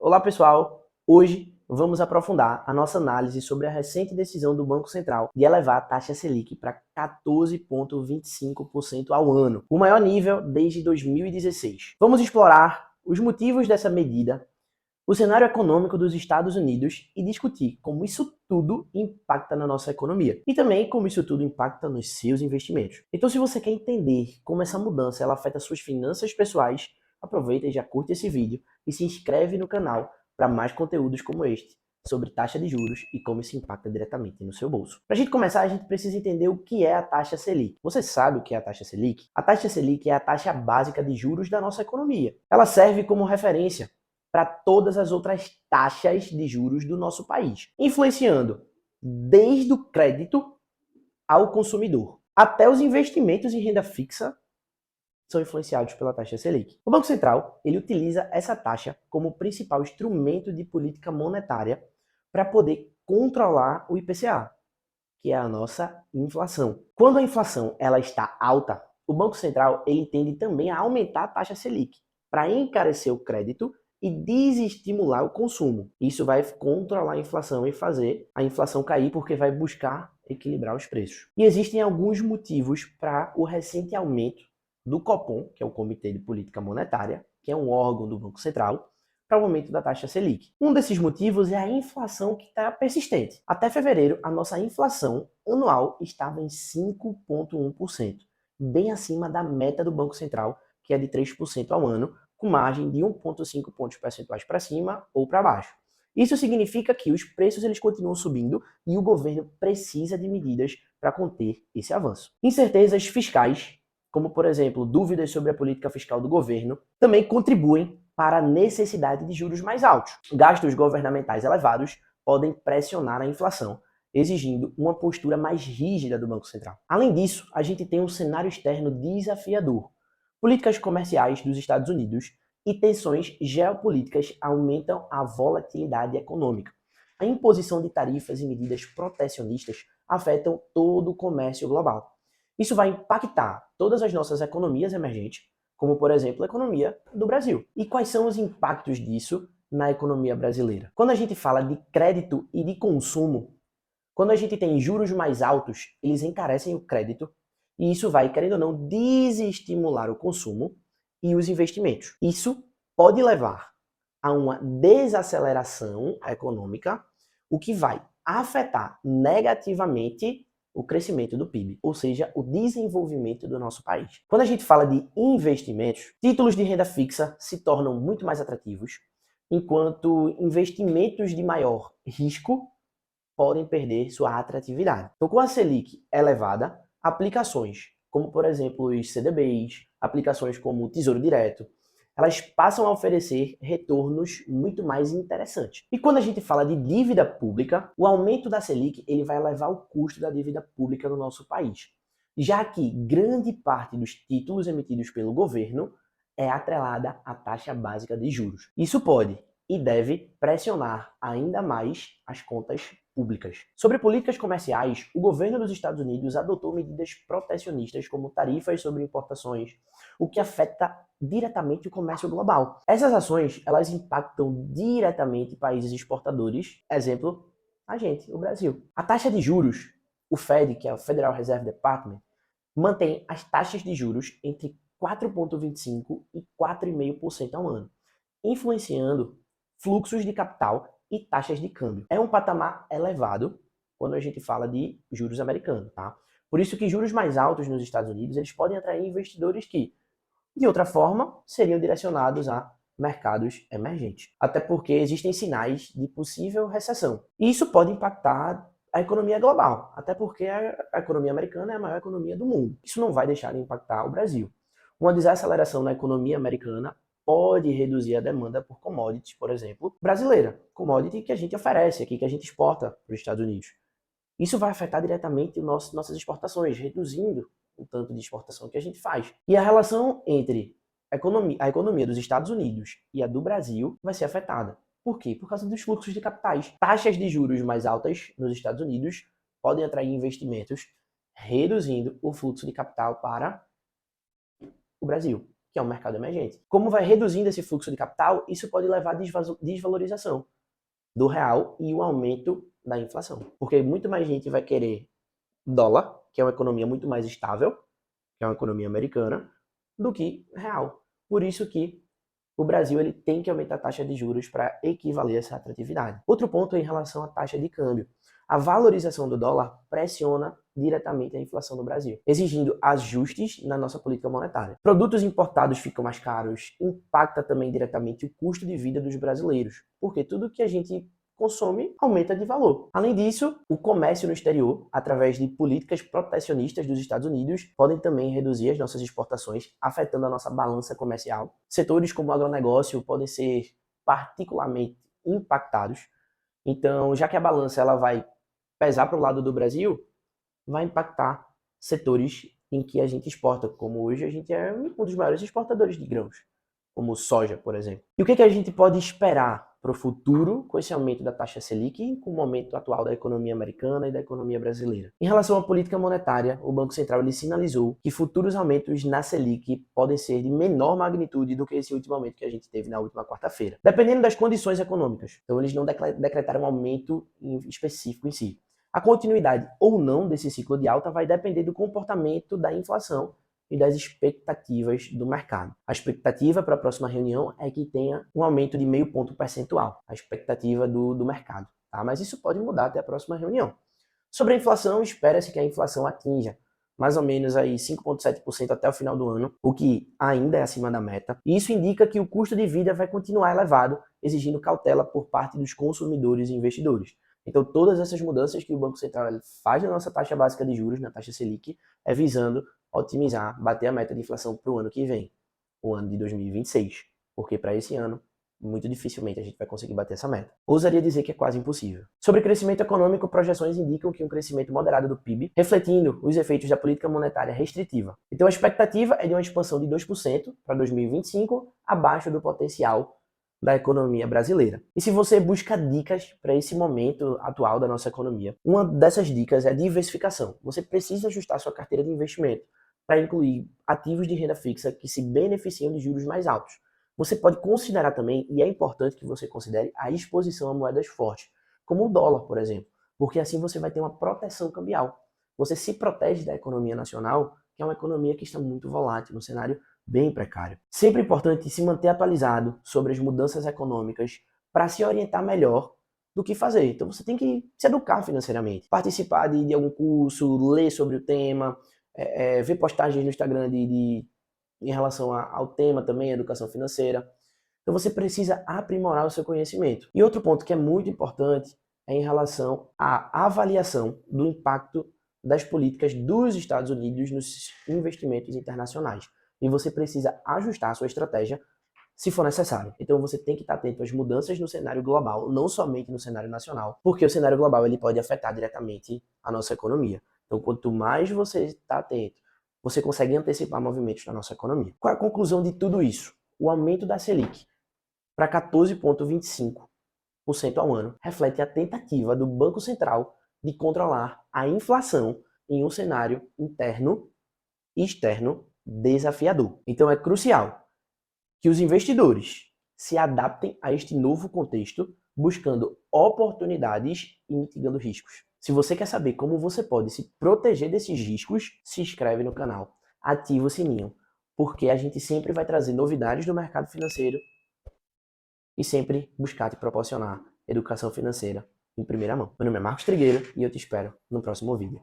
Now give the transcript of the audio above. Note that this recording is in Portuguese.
Olá pessoal, hoje vamos aprofundar a nossa análise sobre a recente decisão do Banco Central de elevar a taxa Selic para 14,25% ao ano, o maior nível desde 2016. Vamos explorar os motivos dessa medida, o cenário econômico dos Estados Unidos e discutir como isso tudo impacta na nossa economia e também como isso tudo impacta nos seus investimentos. Então, se você quer entender como essa mudança ela afeta suas finanças pessoais, aproveita e já curte esse vídeo e se inscreve no canal para mais conteúdos como este sobre taxa de juros e como isso impacta diretamente no seu bolso. Para a gente começar, a gente precisa entender o que é a taxa Selic. Você sabe o que é a taxa Selic? A taxa Selic é a taxa básica de juros da nossa economia. Ela serve como referência para todas as outras taxas de juros do nosso país, influenciando desde o crédito ao consumidor até os investimentos em renda fixa são influenciados pela taxa Selic. O Banco Central ele utiliza essa taxa como principal instrumento de política monetária para poder controlar o IPCA, que é a nossa inflação. Quando a inflação ela está alta, o Banco Central ele tende também a aumentar a taxa Selic para encarecer o crédito e desestimular o consumo. Isso vai controlar a inflação e fazer a inflação cair porque vai buscar equilibrar os preços. E existem alguns motivos para o recente aumento do Copom, que é o Comitê de Política Monetária, que é um órgão do Banco Central, para o aumento da taxa Selic. Um desses motivos é a inflação que está persistente. Até fevereiro, a nossa inflação anual estava em 5,1%, bem acima da meta do Banco Central, que é de 3% ao ano, com margem de 1,5 pontos percentuais para cima ou para baixo. Isso significa que os preços eles continuam subindo e o governo precisa de medidas para conter esse avanço. Incertezas fiscais, como por exemplo dúvidas sobre a política fiscal do governo, também contribuem para a necessidade de juros mais altos. Gastos governamentais elevados podem pressionar a inflação, exigindo uma postura mais rígida do Banco Central. Além disso, a gente tem um cenário externo desafiador. Políticas comerciais dos Estados Unidos e tensões geopolíticas aumentam a volatilidade econômica. A imposição de tarifas e medidas protecionistas afetam todo o comércio global. Isso vai impactar todas as nossas economias emergentes, como por exemplo a economia do Brasil. E quais são os impactos disso na economia brasileira? Quando a gente fala de crédito e de consumo, quando a gente tem juros mais altos, eles encarecem o crédito e isso vai, querendo ou não, desestimular o consumo e os investimentos. Isso pode levar a uma desaceleração econômica, o que vai afetar negativamente o crescimento do PIB, ou seja, o desenvolvimento do nosso país. Quando a gente fala de investimentos, títulos de renda fixa se tornam muito mais atrativos, enquanto investimentos de maior risco podem perder sua atratividade. Então, com a Selic elevada, aplicações como, por exemplo, os CDBs, aplicações como o Tesouro Direto, elas passam a oferecer retornos muito mais interessantes. E quando a gente fala de dívida pública, o aumento da Selic ele vai elevar o custo da dívida pública no nosso país, já que grande parte dos títulos emitidos pelo governo é atrelada à taxa básica de juros. Isso pode e deve pressionar ainda mais as contas públicas. Sobre políticas comerciais, o governo dos Estados Unidos adotou medidas protecionistas como tarifas sobre importações, o que afeta diretamente o comércio global. Essas ações, elas impactam diretamente países exportadores, exemplo, a gente, o Brasil. A taxa de juros, o Fed, que é o Federal Reserve Department, mantém as taxas de juros entre 4,25% e 4,5% ao ano, influenciando fluxos de capital e taxas de câmbio. É um patamar elevado quando a gente fala de juros americanos, tá? Por isso que juros mais altos nos Estados Unidos, eles podem atrair investidores que, de outra forma, seriam direcionados a mercados emergentes. Até porque existem sinais de possível recessão. E isso pode impactar a economia global, até porque a economia americana é a maior economia do mundo. Isso não vai deixar de impactar o Brasil. Uma desaceleração na economia americana pode reduzir a demanda por commodities, por exemplo, brasileira. Commodity que a gente oferece aqui, que a gente exporta para os Estados Unidos. Isso vai afetar diretamente nossas exportações, reduzindo o tanto de exportação que a gente faz. E a relação entre a economia dos Estados Unidos e a do Brasil vai ser afetada. Por quê? Por causa dos fluxos de capitais. Taxas de juros mais altas nos Estados Unidos podem atrair investimentos, reduzindo o fluxo de capital para o Brasil, que é um mercado emergente. Como vai reduzindo esse fluxo de capital, isso pode levar à desvalorização do real e o aumento da inflação. Porque muito mais gente vai querer dólar, que é uma economia muito mais estável, que é uma economia americana, do que real. Por isso que o Brasil ele tem que aumentar a taxa de juros para equivaler a essa atratividade. Outro ponto é em relação à taxa de câmbio. A valorização do dólar pressiona diretamente a inflação no Brasil, exigindo ajustes na nossa política monetária. Produtos importados ficam mais caros, impacta também diretamente o custo de vida dos brasileiros, porque tudo que a gente consome aumenta de valor. Além disso, o comércio no exterior, através de políticas protecionistas dos Estados Unidos, podem também reduzir as nossas exportações, afetando a nossa balança comercial. Setores como o agronegócio podem ser particularmente impactados. Então, já que a balança ela vai pesar para o lado do Brasil, vai impactar setores em que a gente exporta, como hoje a gente é um dos maiores exportadores de grãos, como soja, por exemplo. E o que a gente pode esperar para o futuro com esse aumento da taxa Selic e com o momento atual da economia americana e da economia brasileira? Em relação à política monetária, o Banco Central ele sinalizou que futuros aumentos na Selic podem ser de menor magnitude do que esse último aumento que a gente teve na última quarta-feira, dependendo das condições econômicas. Então, eles não decretaram um aumento específico em si. A continuidade ou não desse ciclo de alta vai depender do comportamento da inflação e das expectativas do mercado. A expectativa para a próxima reunião é que tenha um aumento de 0,5 ponto percentual, a expectativa do mercado. Tá? Mas isso pode mudar até a próxima reunião. Sobre a inflação, espera-se que a inflação atinja mais ou menos aí 5,7% até o final do ano, o que ainda é acima da meta. E isso indica que o custo de vida vai continuar elevado, exigindo cautela por parte dos consumidores e investidores. Então, todas essas mudanças que o Banco Central faz na nossa taxa básica de juros, na taxa Selic, é visando otimizar, bater a meta de inflação para o ano que vem, o ano de 2026. Porque para esse ano, muito dificilmente a gente vai conseguir bater essa meta. Ousaria dizer que é quase impossível. Sobre crescimento econômico, projeções indicam que um crescimento moderado do PIB, refletindo os efeitos da política monetária restritiva. Então, a expectativa é de uma expansão de 2% para 2025, abaixo do potencial da economia brasileira. E se você busca dicas para esse momento atual da nossa economia, uma dessas dicas é diversificação. Você precisa ajustar sua carteira de investimento para incluir ativos de renda fixa que se beneficiam de juros mais altos. Você pode considerar também, e é importante que você considere, a exposição a moedas fortes, como o dólar, por exemplo, porque assim você vai ter uma proteção cambial. Você se protege da economia nacional, que é uma economia que está muito volátil, um cenário bem precário. Sempre importante se manter atualizado sobre as mudanças econômicas para se orientar melhor do que fazer. Então você tem que se educar financeiramente, participar de algum curso, ler sobre o tema, ver postagens no Instagram em relação ao tema também, educação financeira. Então você precisa aprimorar o seu conhecimento. E outro ponto que é muito importante é em relação à avaliação do impacto das políticas dos Estados Unidos nos investimentos internacionais. E você precisa ajustar a sua estratégia se for necessário. Então você tem que estar atento às mudanças no cenário global, não somente no cenário nacional, porque o cenário global ele pode afetar diretamente a nossa economia. Então quanto mais você está atento, você consegue antecipar movimentos na nossa economia. Qual é a conclusão de tudo isso? O aumento da Selic para 14,25% ao ano reflete a tentativa do Banco Central de controlar a inflação em um cenário interno e externo desafiador. Então é crucial que os investidores se adaptem a este novo contexto, buscando oportunidades e mitigando riscos. Se você quer saber como você pode se proteger desses riscos, se inscreve no canal, ativa o sininho, porque a gente sempre vai trazer novidades do mercado financeiro e sempre buscar te proporcionar educação financeira em primeira mão. Meu nome é Marcos Trigueiro e eu te espero no próximo vídeo.